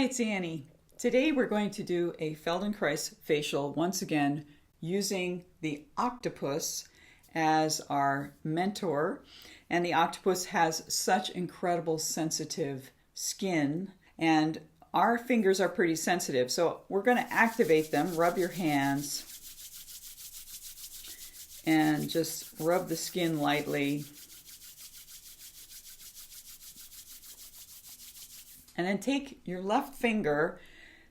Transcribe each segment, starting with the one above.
it's Annie. Today we're going to do a Feldenkrais facial once again using the Octopus as our mentor. And the Octopus has such incredible sensitive skin, and our fingers are pretty sensitive. So we're going to activate them. Rub your hands and just rub the skin lightly. And then take your left finger,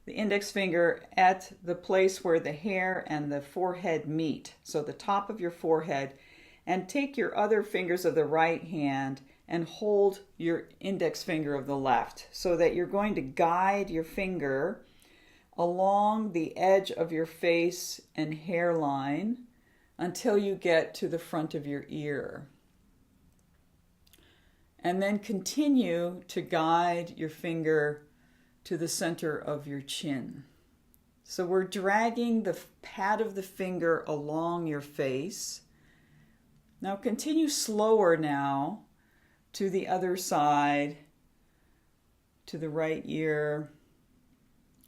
the index finger, at the place where the hair and the forehead meet, so the top of your forehead, and take your other fingers of the right hand and hold your index finger of the left, so that you're going to guide your finger along the edge of your face and hairline until you get to the front of your ear. And then continue to guide your finger to the center of your chin. So we're dragging the pad of the finger along your face. Now continue slower now to the other side, to the right ear,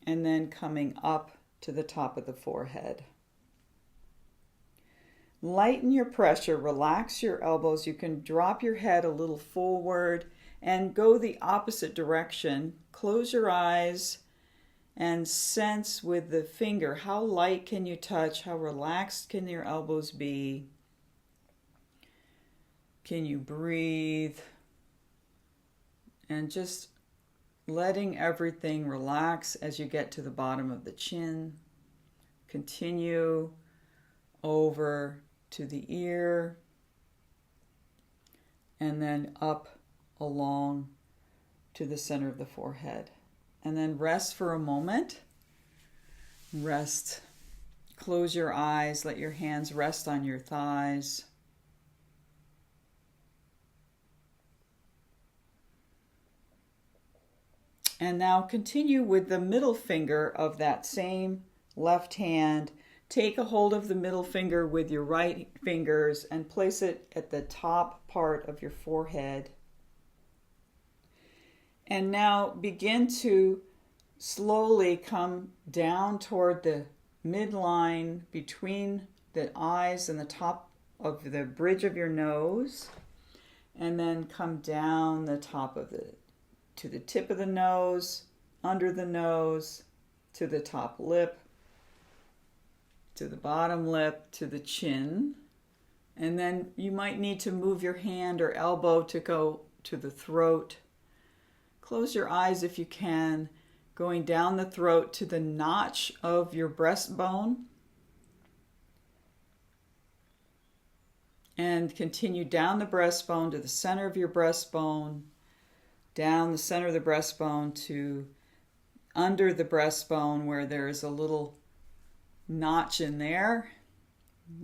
and then coming up to the top of the forehead. Lighten your pressure, relax your elbows. You can drop your head a little forward and go the opposite direction. Close your eyes and sense with the finger how light can you touch, how relaxed can your elbows be. Can you breathe? And just letting everything relax as you get to the bottom of the chin. Continue over to the ear, and then up along to the center of the forehead. And then rest for a moment. Rest. Close your eyes. Let your hands rest on your thighs. And now continue with the middle finger of that same left hand. Take a hold of the middle finger with your right fingers and place it at the top part of your forehead. And now begin to slowly come down toward the midline between the eyes and the top of the bridge of your nose, and then come down the top of to the tip of the nose, under the nose, to the top lip, to the bottom lip, to the chin. And then you might need to move your hand or elbow to go to the throat. Close your eyes if you can, going down the throat to the notch of your breastbone. And continue down the breastbone to the center of your breastbone, down the center of the breastbone to under the breastbone where there is a little notch in there,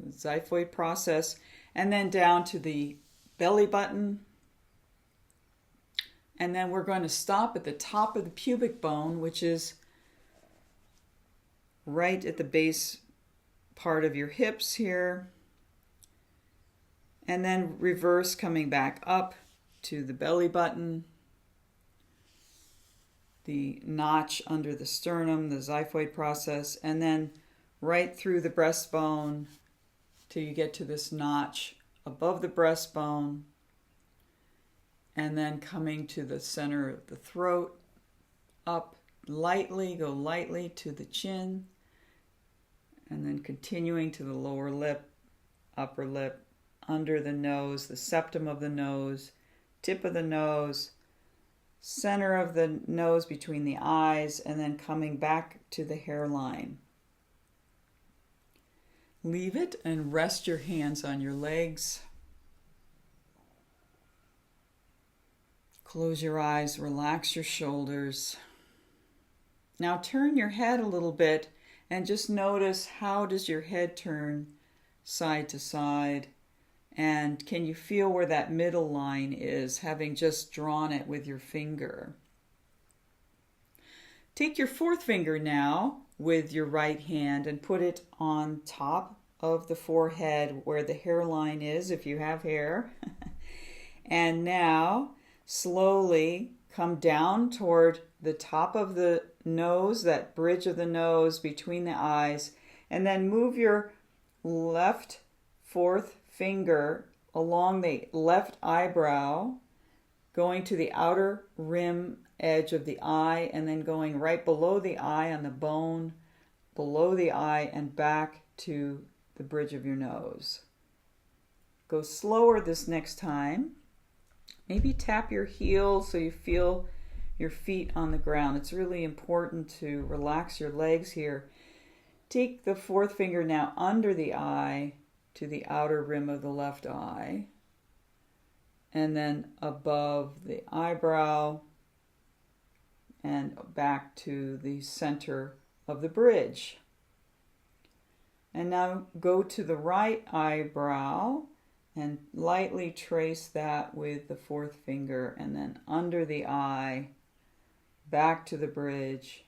the xiphoid process, and then down to the belly button. And then we're going to stop at the top of the pubic bone, which is right at the base part of your hips here. And then reverse, coming back up to the belly button, the notch under the sternum, the xiphoid process, and then right through the breastbone till you get to this notch above the breastbone, and then coming to the center of the throat, up lightly, go lightly to the chin, and then continuing to the lower lip, upper lip, under the nose, the septum of the nose, tip of the nose, center of the nose between the eyes, and then coming back to the hairline. Leave it and rest your hands on your legs. Close your eyes, relax your shoulders. Now turn your head a little bit and just notice, how does your head turn side to side? And can you feel where that middle line is, having just drawn it with your finger? Take your fourth finger now with your right hand and put it on top of the forehead where the hairline is, if you have hair. And now slowly come down toward the top of the nose, that bridge of the nose between the eyes, and then move your left fourth finger along the left eyebrow, going to the outer rim edge of the eye, and then going right below the eye on the bone, below the eye, and back to the bridge of your nose. Go slower this next time. Maybe tap your heels so you feel your feet on the ground. It's really important to relax your legs here. Take the fourth finger now under the eye to the outer rim of the left eye, and then above the eyebrow and back to the center of the bridge. And now go to the right eyebrow and lightly trace that with the fourth finger, and then under the eye, back to the bridge.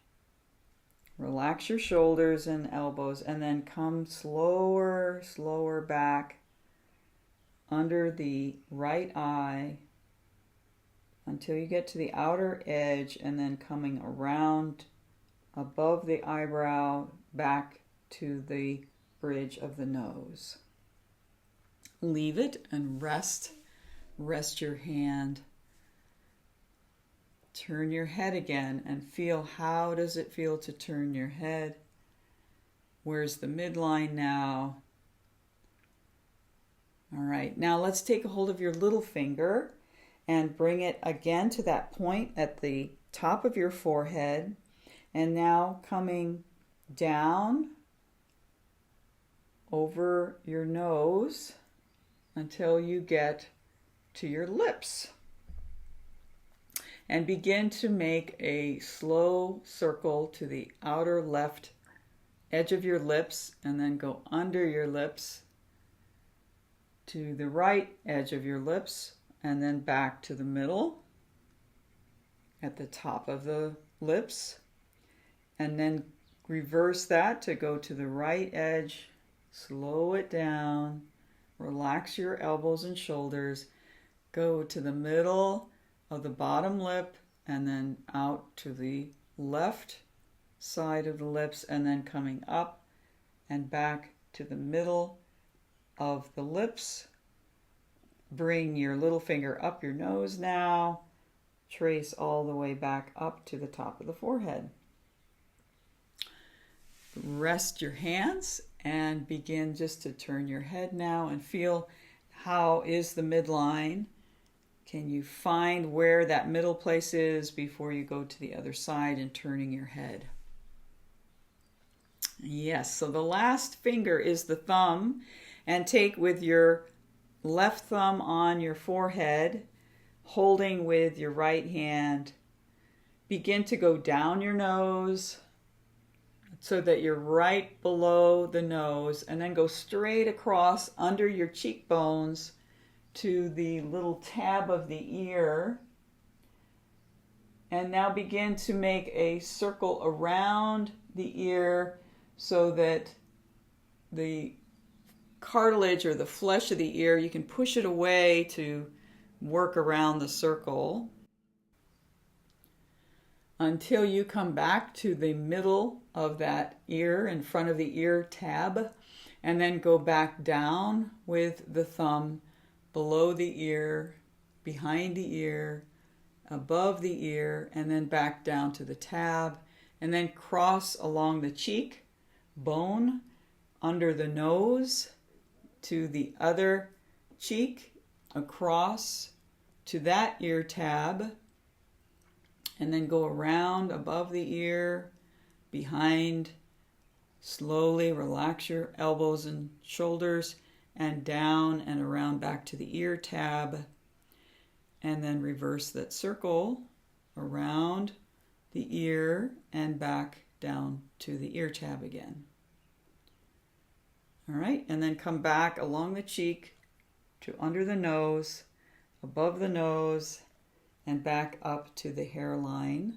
Relax your shoulders and elbows, and then come slower back under the right eye until you get to the outer edge, and then coming around above the eyebrow back to the bridge of the nose. Leave it and rest your hand. Turn your head again and feel, how does it feel to turn your head? Where's the midline now? All right, now let's take a hold of your little finger and bring it again to that point at the top of your forehead, and now coming down over your nose until you get to your lips. And begin to make a slow circle to the outer left edge of your lips, and then go under your lips to the right edge of your lips, and then back to the middle at the top of the lips, and then reverse that to go to the right edge. Slow it down, relax your elbows and shoulders, go to the middle of the bottom lip, and then out to the left side of the lips, and then coming up and back to the middle of the lips. Bring your little finger up your nose now. Trace all the way back up to the top of the forehead. Rest your hands and begin just to turn your head now and feel, how is the midline? Can you find where that middle place is before you go to the other side and turning your head? Yes, so the last finger is the thumb, and take with your left thumb on your forehead, holding with your right hand. Begin to go down your nose so that you're right below the nose, and then go straight across under your cheekbones to the little tab of the ear. And now begin to make a circle around the ear so that the cartilage or the flesh of the ear, you can push it away to work around the circle until you come back to the middle of that ear, in front of the ear tab, and then go back down with the thumb below the ear, behind the ear, above the ear, and then back down to the tab, and then cross along the cheek bone under the nose to the other cheek, across to that ear tab, and then go around above the ear, behind. Slowly relax your elbows and shoulders, and down and around back to the ear tab, and then reverse that circle around the ear and back down to the ear tab again. All right, and then come back along the cheek to under the nose, above the nose, and back up to the hairline,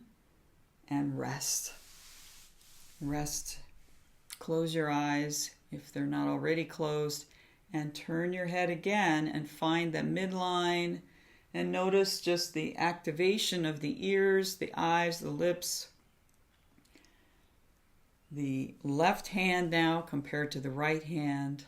and rest. Rest. Close your eyes if they're not already closed, and turn your head again and find the midline, And notice just the activation of the ears, the eyes, the lips. The left hand now compared to the right hand.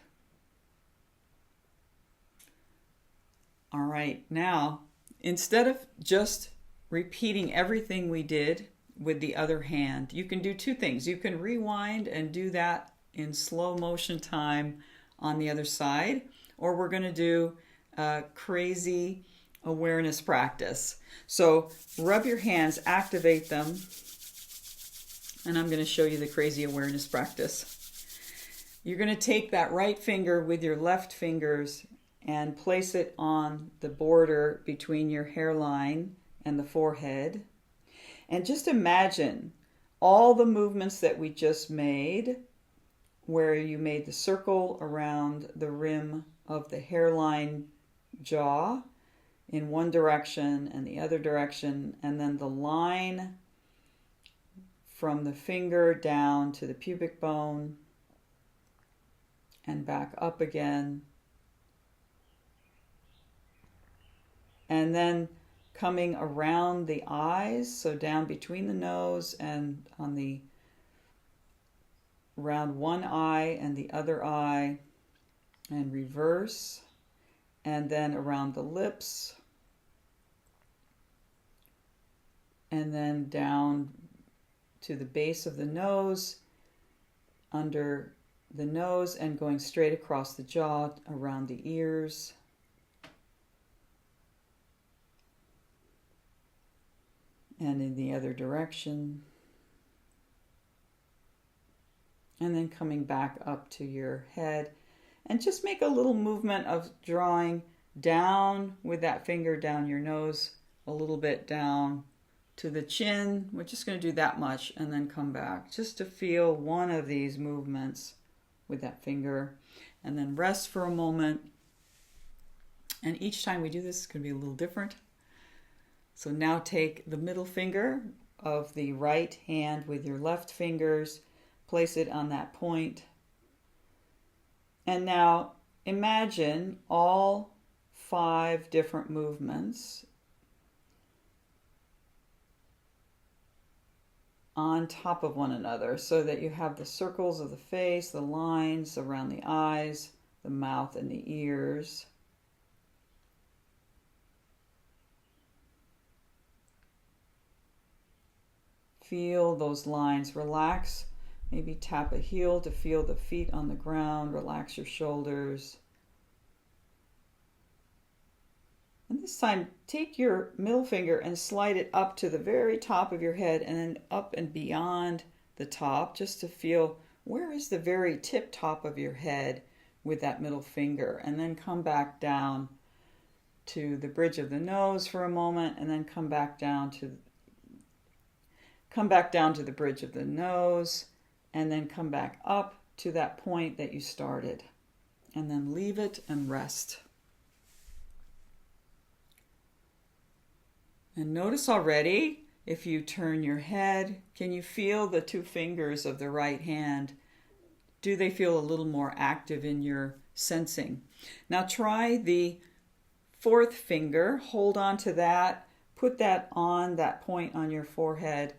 All right, now, instead of just repeating everything we did with the other hand, you can do two things. You can rewind and do that in slow motion time on the other side, or we're going to do a crazy awareness practice. So rub your hands, activate them, and I'm going to show you the crazy awareness practice. You're going to take that right finger with your left fingers and place it on the border between your hairline and the forehead. And just imagine all the movements that we just made, where you made the circle around the rim of the hairline jaw in one direction and the other direction, and then the line from the finger down to the pubic bone and back up again. And then coming around the eyes, so down between the nose and on the around one eye and the other eye, and reverse, and then around the lips, and then down to the base of the nose, under the nose, and going straight across the jaw around the ears. And in the other direction. And then coming back up to your head. And just make a little movement of drawing down with that finger down your nose, a little bit down to the chin. We're just going to do that much and then come back. Just to feel one of these movements with that finger. And then rest for a moment. And each time we do this, it's going to be a little different. So now take the middle finger of the right hand with your left fingers, place it on that point. And now imagine all 5 different movements on top of one another so that you have the circles of the face, the lines around the eyes, the mouth, and the ears. Feel those lines. Relax. Maybe tap a heel to feel the feet on the ground. Relax your shoulders. And this time, take your middle finger and slide it up to the very top of your head and then up and beyond the top, just to feel where is the very tip top of your head with that middle finger. And then come back down to the bridge of the nose for a moment, and then come back down to the bridge of the nose, and then come back up to that point that you started. And then leave it and rest. And notice already, if you turn your head, can you feel the 2 fingers of the right hand? Do they feel a little more active in your sensing? Now try the 4th finger. Hold on to that. Put that on that point on your forehead.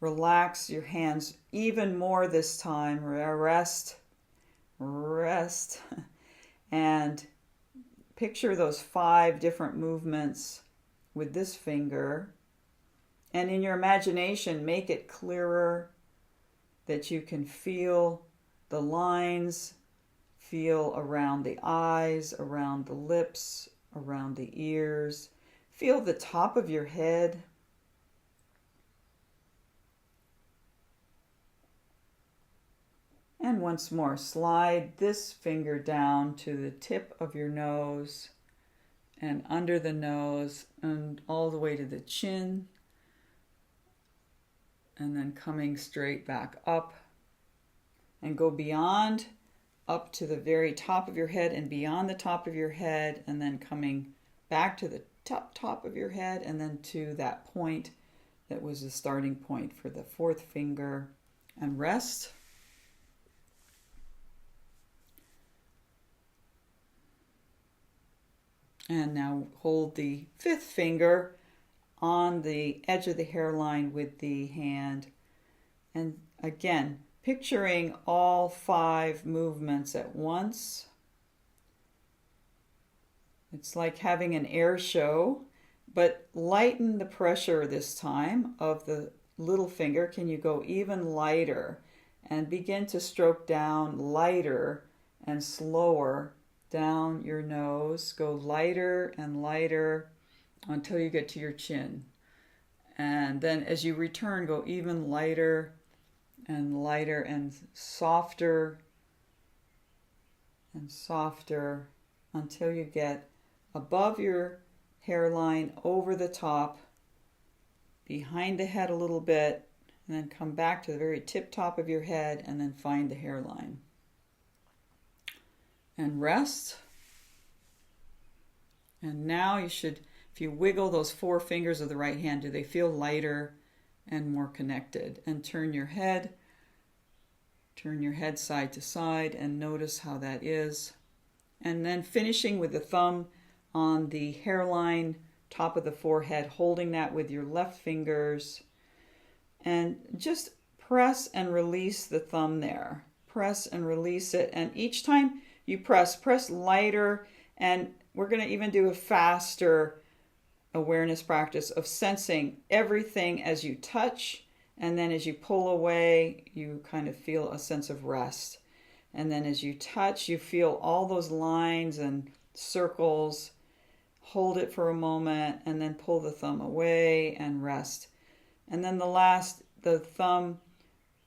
Relax your hands even more this time. Rest. And picture those 5 different movements with this finger. And in your imagination, make it clearer that you can feel the lines, feel around the eyes, around the lips, around the ears. Feel the top of your head. And once more, slide this finger down to the tip of your nose and under the nose and all the way to the chin. And then coming straight back up. And go beyond, up to the very top of your head and beyond the top of your head. And then coming back to the top of your head and then to that point that was the starting point for the 4th finger. And rest. And now hold the fifth finger on the edge of the hairline with the hand. And again, picturing all 5 movements at once. It's like having an air show, but lighten the pressure this time of the little finger. Can you go even lighter and begin to stroke down lighter and slower down your nose? Go lighter and lighter until you get to your chin. And then as you return, go even lighter and lighter and softer until you get above your hairline, over the top, behind the head a little bit, and then come back to the very tip top of your head and then find the hairline. And rest. And now you should, if you wiggle those 4 fingers of the right hand, do they feel lighter and more connected? And turn your head side to side and notice how that is. And then finishing with the thumb on the hairline, top of the forehead, holding that with your left fingers. And just press and release the thumb there. Press and release it. And each time you press lighter. And we're going to even do a faster awareness practice of sensing everything as you touch. And then as you pull away, you kind of feel a sense of rest. And then as you touch, you feel all those lines and circles. Hold it for a moment and then pull the thumb away and rest. And then the thumb,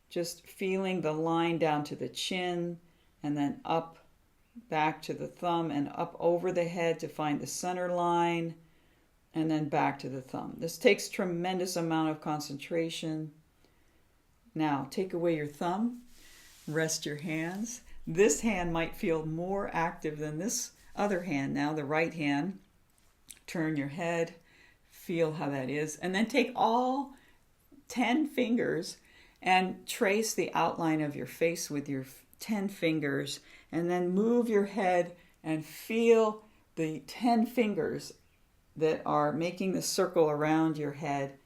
just feeling the line down to the chin and then up back to the thumb and up over the head to find the center line and then back to the thumb. This takes tremendous amount of concentration. Now take away your thumb, rest your hands. This hand might feel more active than this other hand now, the right hand. Turn your head, feel how that is, and then take all 10 fingers and trace the outline of your face with your 10 fingers, and then move your head and feel the 10 fingers that are making the circle around your head,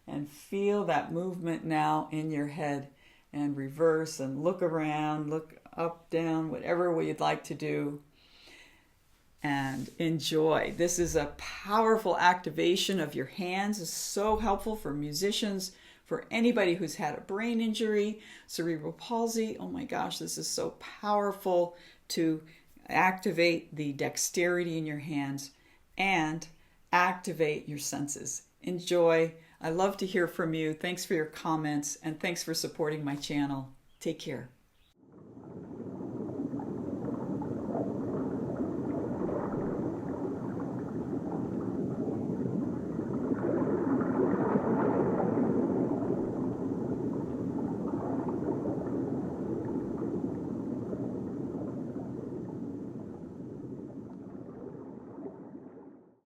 and feel that movement now in your head, and reverse and look around, look up, down, whatever you'd like to do. And enjoy. This is a powerful activation of your hands. It's so helpful for musicians, for anybody who's had a brain injury, cerebral palsy. Oh my gosh, this is so powerful to activate the dexterity in your hands and activate your senses. Enjoy. I love to hear from you. Thanks for your comments and thanks for supporting my channel. Take care.